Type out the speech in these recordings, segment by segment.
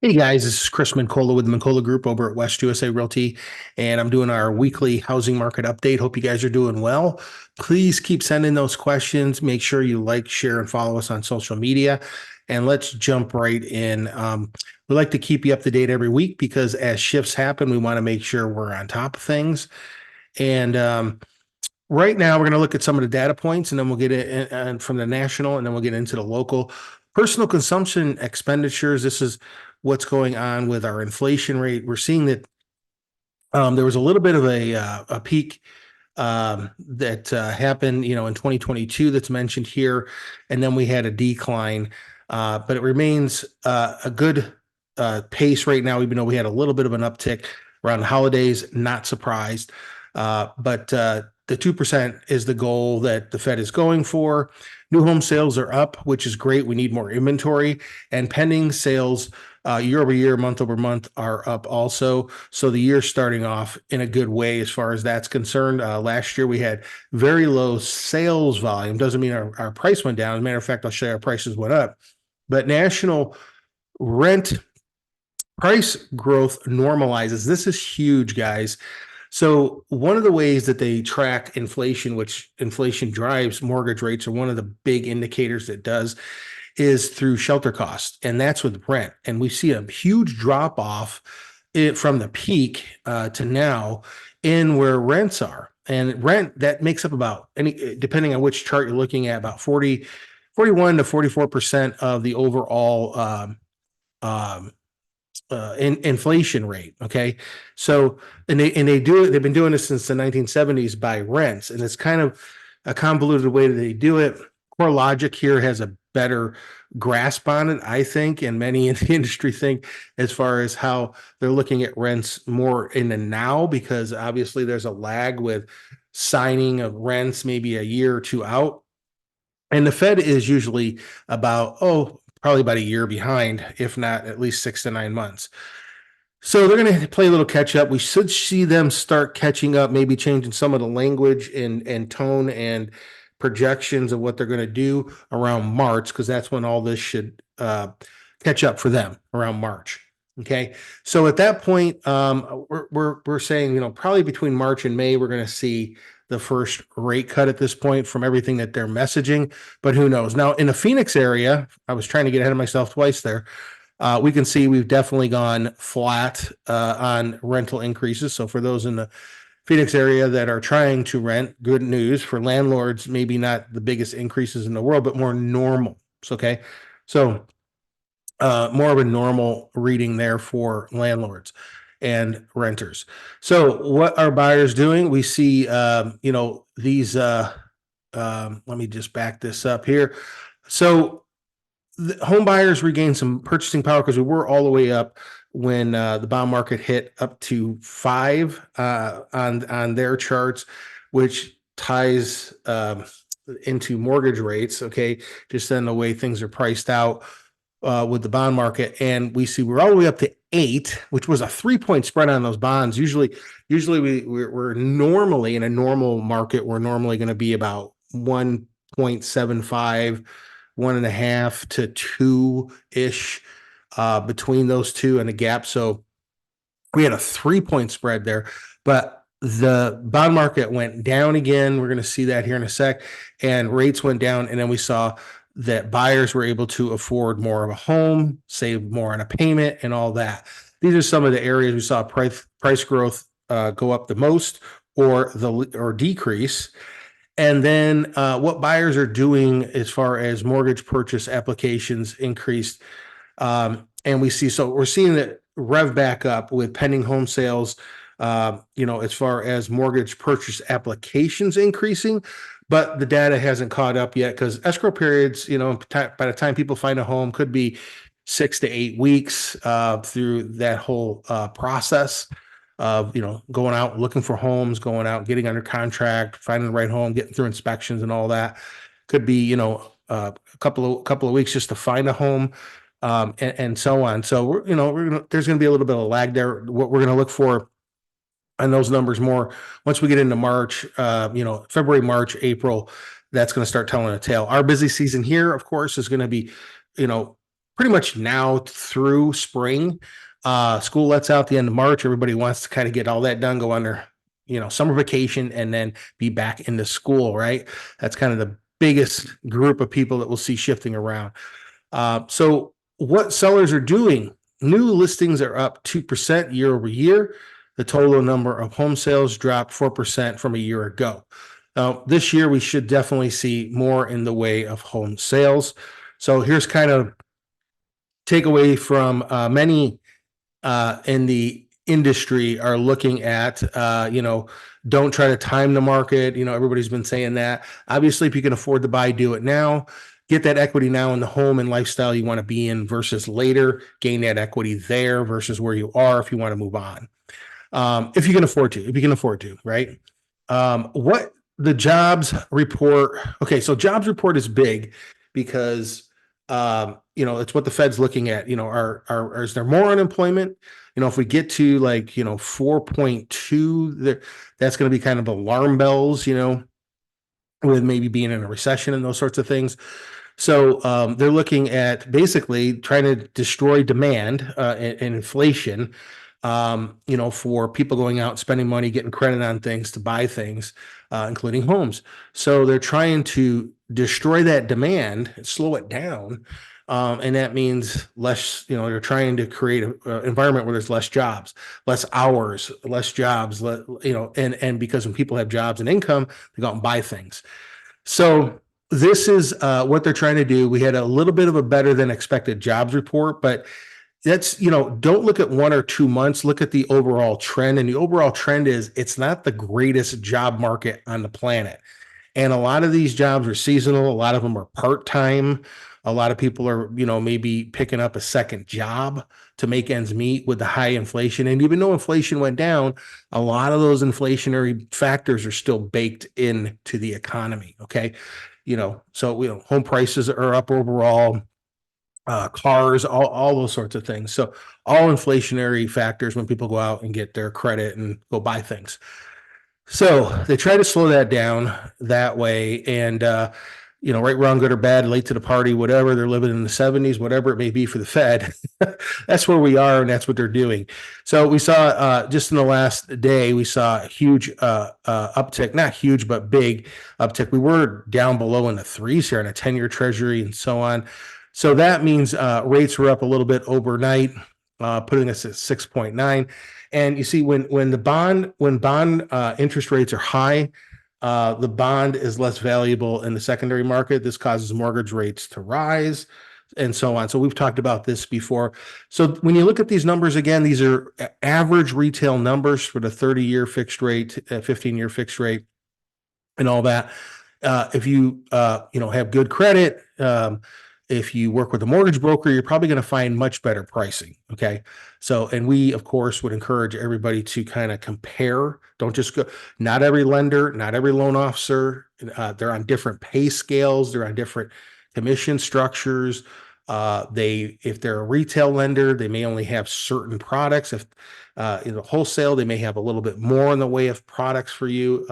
Hey guys, this is Chris Mancola with the Mancola Group over at West USA Realty, and I'm doing our weekly housing market update. Hope you guys are doing well. Please keep sending those questions. Make sure you like, share, and follow us on social media. And let's jump right in. We like to keep you up to date every week because as shifts happen, we want to make sure we're on top of things. And right now, we're going to look at some of the data points, and then we'll get it from the national, and then we'll get into the local. Personal consumption expenditures. This is what's going on with our inflation rate. We're seeing that there was a little bit of a peak that happened, in 2022 that's mentioned here, and then we had a decline, but it remains a good pace right now, even though we had a little bit of an uptick around the holidays. Not surprised, but the 2% is the goal that the Fed is going for. New home sales are up, which is great. We need more inventory, and pending sales year over year, month over month are up also. So the year's starting off in a good way as far as that's concerned. Last year we had very low sales volume. Doesn't mean our price went down. As a matter of fact, I'll show you our prices went up. But national rent price growth normalizes. This is huge, guys. So one of the ways that they track inflation, which inflation drives mortgage rates, or one of the big indicators that does, is through shelter costs, and that's with rent. And we see a huge drop off from the peak to now in where rents are. And rent, that makes up about, depending on which chart you're looking at, about 41 to 44% of the overall inflation rate. Okay. So, and they've been doing this since the 1970s by rents, and it's kind of a convoluted way that they do it. CoreLogic here has a better grasp on it, I think, and many in the industry think, as far as how they're looking at rents more in the now, because obviously there's a lag with signing of rents maybe a year or two out. And the Fed is usually probably about a year behind, if not at least 6 to 9 months. So they're going to play a little catch up. We should see them start catching up, maybe changing some of the language and tone and projections of what they're going to do around March, because that's when all this should catch up for them, around March. Okay, so at that point, we're saying, probably between March and May, we're going to see the first rate cut at this point from everything that they're messaging, but who knows? Now in the Phoenix area, I was trying to get ahead of myself twice there. We can see we've definitely gone flat on rental increases. So for those in the Phoenix area that are trying to rent, good news for landlords. Maybe not the biggest increases in the world, but more normal. Okay, so more of a normal reading there for landlords and renters. So what are buyers doing? We see, these. Let me just back this up here. So the home buyers regained some purchasing power because we were all the way up when the bond market hit up to 5 on their charts, which ties into mortgage rates. Okay, just then the way things are priced out with the bond market, and we see we're all the way up to 8, which was a 3-point spread on those bonds. Usually we're normally in a normal market, we're normally going to be about 1.75, 1.5 to 2 ish between those two and a gap. So we had a 3-point spread there, but the bond market went down again. We're going to see that here in a sec, and rates went down, and then we saw that buyers were able to afford more of a home, save more on a payment, and all that. These are some of the areas we saw price growth go up the most, or decrease. And then what buyers are doing as far as mortgage purchase applications increased. And we're seeing that rev back up with pending home sales, as far as mortgage purchase applications increasing, but the data hasn't caught up yet because escrow periods, by the time people find a home, could be 6 to 8 weeks through that whole process of, going out looking for homes, going out, getting under contract, finding the right home, getting through inspections and all that. Could be, a couple of weeks just to find a home, and so on. So there's going to be a little bit of lag there. What we're going to look for on those numbers more once we get into March, February, March, April, that's going to start telling a tale. Our busy season here, of course, is going to be, pretty much now through spring. School lets out the end of March. Everybody wants to kind of get all that done, go on their, summer vacation, and then be back into school, right? That's kind of the biggest group of people that we'll see shifting around. So what sellers are doing, new listings are up 2% year over year. The total number of home sales dropped 4% from a year ago. Now, this year, we should definitely see more in the way of home sales. So here's kind of takeaway from many in the industry are looking at, don't try to time the market. Everybody's been saying that. Obviously, if you can afford to buy, do it now. Get that equity now in the home and lifestyle you want to be in versus later. Gain that equity there versus where you are if you want to move on. If you can afford to, right? What the jobs report. Okay, so jobs report is big because it's what the Fed's looking at. Is there more unemployment? If we get to 4.2, that's going to be kind of alarm bells, with maybe being in a recession and those sorts of things. So they're looking at basically trying to destroy demand and inflation, for people going out, spending money, getting credit on things to buy things, including homes. So they're trying to destroy that demand, slow it down. And that means less, they're trying to create an environment where there's less jobs, less hours, less jobs, and because when people have jobs and income, they go out and buy things. So this is what they're trying to do. We had a little bit of a better than expected jobs report, but that's, don't look at 1 or 2 months, look at the overall trend. And the overall trend is it's not the greatest job market on the planet. And a lot of these jobs are seasonal. A lot of them are part-time. A lot of people are, maybe picking up a second job to make ends meet with the high inflation. And even though inflation went down, a lot of those inflationary factors are still baked into the economy. Okay. So, home prices are up overall, cars, all those sorts of things. So all inflationary factors when people go out and get their credit and go buy things. So they try to slow that down that way. And, right, wrong, good or bad, late to the party, whatever, they're living in the 70s, whatever it may be for the Fed. That's where we are, and that's what they're doing. So we saw just in the last day, we saw a huge uptick, not huge, but big uptick. We were down below in the threes here in a 10-year treasury and so on. So that means rates were up a little bit overnight, putting us at 6.9. And you see, when bond interest rates are high, the bond is less valuable in the secondary market. This causes mortgage rates to rise and so on. So we've talked about this before. So when you look at these numbers again, these are average retail numbers for the 30-year fixed rate, 15-year fixed rate, and all that. If you have good credit, if you work with a mortgage broker, you're probably going to find much better pricing. Okay. So, and we, of course, would encourage everybody to kind of compare. Don't just go, not every lender, not every loan officer, they're on different pay scales, they're on different commission structures. If they're a retail lender, they may only have certain products. If in the wholesale, they may have a little bit more in the way of products for you,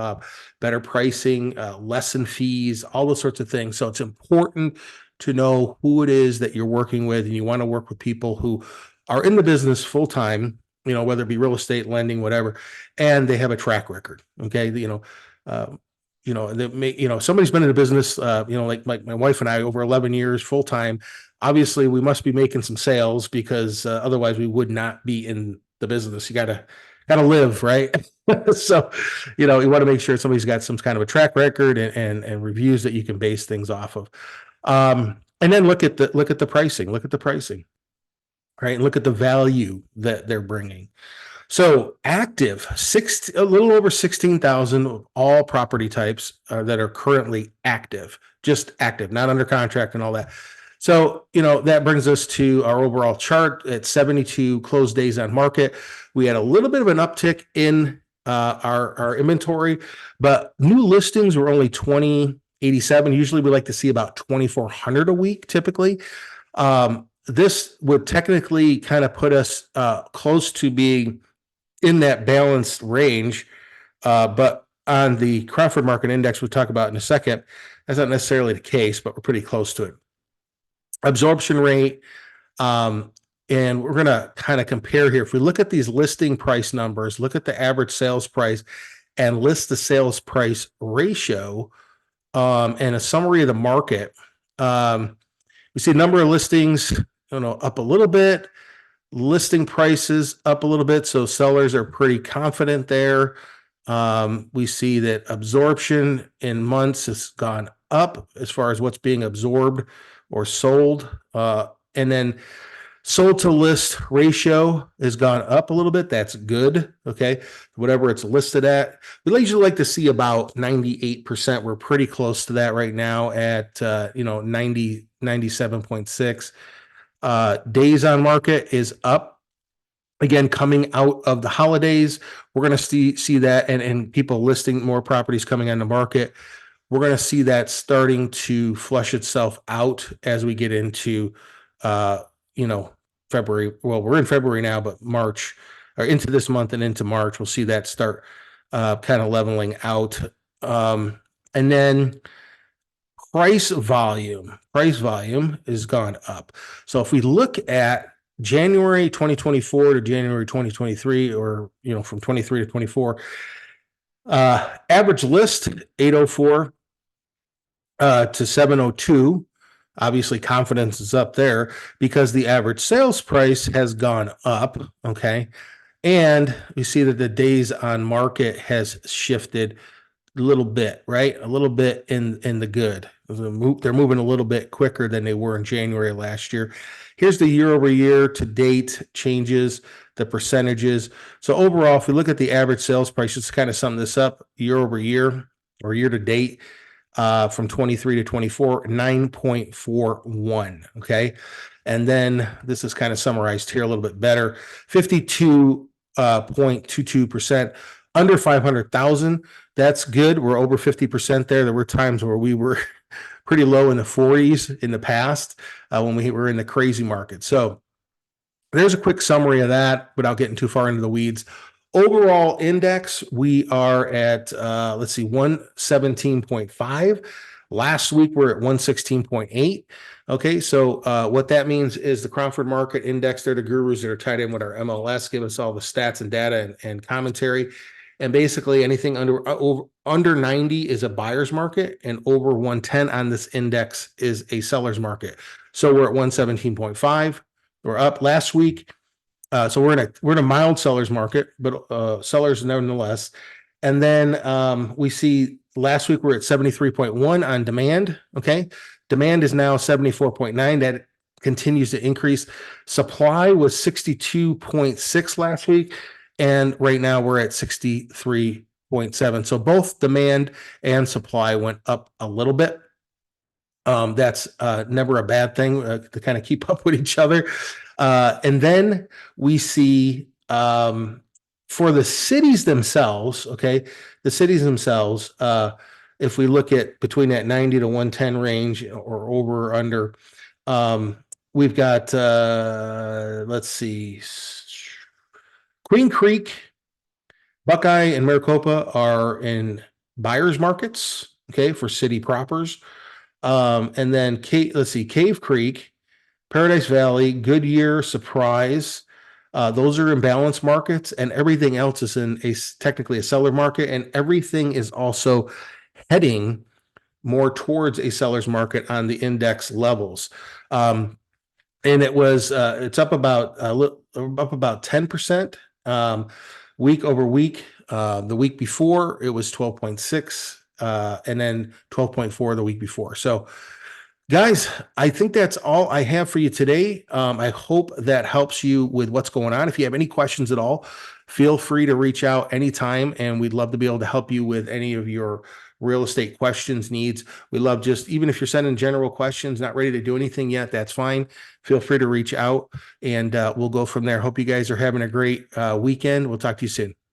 better pricing, less in fees, all those sorts of things. So it's important to know who it is that you're working with, and you want to work with people who are in the business full time, whether it be real estate, lending, whatever, and they have a track record. Okay. Somebody's been in the business, like my wife and I over 11 years full time. Obviously we must be making some sales because otherwise we would not be in the business. You gotta live, right? So, you want to make sure somebody's got some kind of a track record and reviews that you can base things off of. And then look at the pricing, right? And look at the value that they're bringing. So active, a little over 16,000 of all property types that are currently active, just active, not under contract and all that. So, that brings us to our overall chart at 72 closed days on market. We had a little bit of an uptick in our inventory, but new listings were only 2,087. Usually we like to see about 2,400 a week typically. This would technically kind of put us close to being in that balanced range. But on the Crawford Market Index, we'll talk about in a second, that's not necessarily the case, but we're pretty close to it. Absorption rate, Um, and we're going to kind of compare here. If we look at these listing price numbers, look at the average sales price and list the sales price ratio, and a summary of the market. We see number of listings, up a little bit, listing prices up a little bit. So sellers are pretty confident there. We see that absorption in months has gone up as far as what's being absorbed or sold. And then sold to list ratio has gone up a little bit. That's good. Okay. Whatever it's listed at. We usually like to see about 98%. We're pretty close to that right now at, 90, 97.6. Days on market is up. Again, coming out of the holidays, we're going to see that and people listing more properties coming on the market. We're going to see that starting to flush itself out as we get into, February. Well, we're in February now, but March or into this month and into March, we'll see that start kind of leveling out. And then price volume has gone up. So if we look at January 2024 to January 2023, or, from 23 to 24, average list 804 to 702. Obviously, confidence is up there because the average sales price has gone up. Okay. And we see that the days on market has shifted a little bit, right? A little bit in the good. They're moving a little bit quicker than they were in January last year. Here's the year over year to date changes, the percentages. So overall, if we look at the average sales price, just to kind of sum this up, year over year or year to date, from 23 to 24, 9.41. Okay. And then this is kind of summarized here a little bit better. 52.22%, under 500,000. That's good. We're over 50% there. There were times where we were pretty low in the 40s in the past, when we were in the crazy market. So there's a quick summary of that without getting too far into the weeds. Overall index, we are at, 117.5. Last week, we're at 116.8. Okay, so what that means is the Cromford Market Index, they're the gurus that are tied in with our MLS, give us all the stats and data and commentary. And basically anything under 90 is a buyer's market, and over 110 on this index is a seller's market. So we're at 117.5. We're up last week. So we're in a mild seller's market, but sellers nonetheless. And then we see last week we're at 73.1 on demand. Okay. Demand is now 74.9. That continues to increase. Supply was 62.6 last week, and right now we're at 63.7. So both demand and supply went up a little bit. That's never a bad thing, to kind of keep up with each other. And then we see, for the cities themselves, okay, if we look at between that 90 to 110 range or over or under, we've got, let's see, Queen Creek, Buckeye, and Maricopa are in buyers markets, okay, for city propers. And then Cave Creek, Paradise Valley, Goodyear, Surprise, those are in balance markets, and everything else is in technically a seller market, and everything is also heading more towards a seller's market on the index levels. And it's up about 10%, week over week. The week before it was 12.6, and then 12.4 the week before. So guys, I think that's all I have for you today. I hope that helps you with what's going on. If you have any questions at all, feel free to reach out anytime, and we'd love to be able to help you with any of your real estate questions, needs. We love even if you're sending general questions, not ready to do anything yet, that's fine. Feel free to reach out, and we'll go from there. Hope you guys are having a great weekend. We'll talk to you soon.